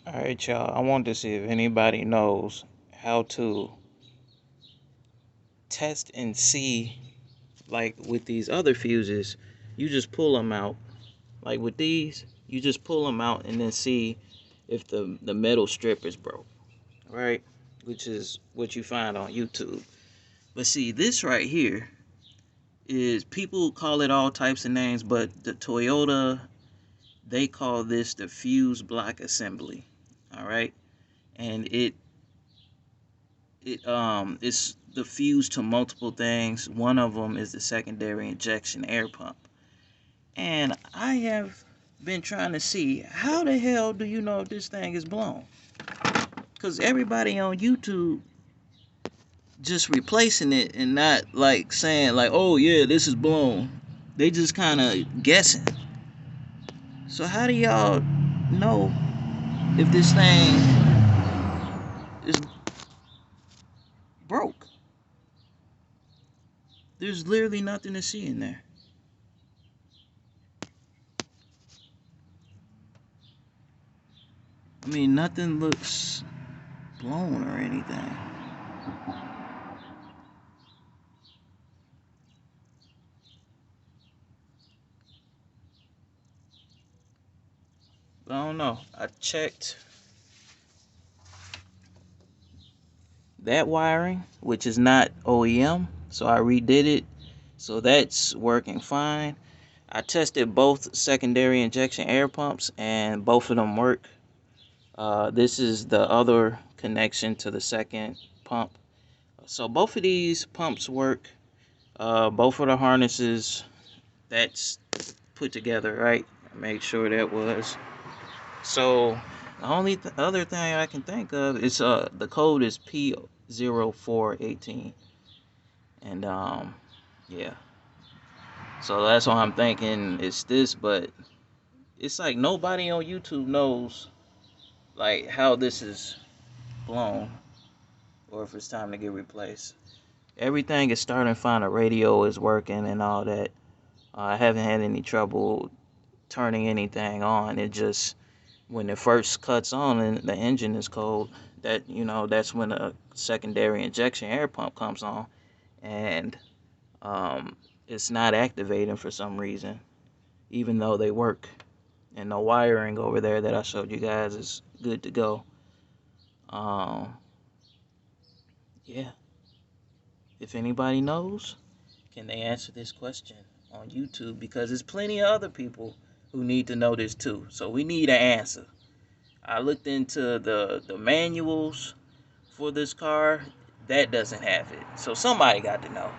Alright, y'all. I want to see if anybody knows how to test and see, like with these other fuses, you just pull them out. Like with these, you just pull them out and then see if the metal strip is broke, right? Which is what you find on YouTube. But see, this right here is, people call it all types of names, but the Toyota, they call this the fuse block assembly. All right, and it's the fuse to multiple things. One of them is the secondary injection air pump. And I have been trying to see, how the hell do you know if this thing is blown? Because everybody on YouTube just replacing it and not like saying like, oh yeah, this is blown. They just kind of guessing. So how do y'all know if this thing is broke? There's literally nothing to see in there. I mean, nothing looks blown or anything. But I don't know. I checked that wiring, which is not OEM, so I redid it. So that's working fine. I tested both secondary injection air pumps and both of them work. This is the other connection to the second pump. So both of these pumps work. Both of the harnesses, that's put together right. Make sure that was. So the only other thing I can think of is the code is P0418, and yeah. So that's why I'm thinking it's this, but it's like nobody on YouTube knows like how this is blown or if it's time to get replaced. Everything is starting to find, a radio is working and all that. I haven't had any trouble turning anything on. It just, when it first cuts on and the engine is cold, that's when a secondary injection air pump comes on, and it's not activating for some reason, even though they work. And the wiring over there that I showed you guys is good to go. Um, yeah. If anybody knows, can they answer this question on YouTube? Because there's plenty of other people who need to know this too. So we need an answer. I looked into the manuals for this car. That doesn't have it. So somebody got to know.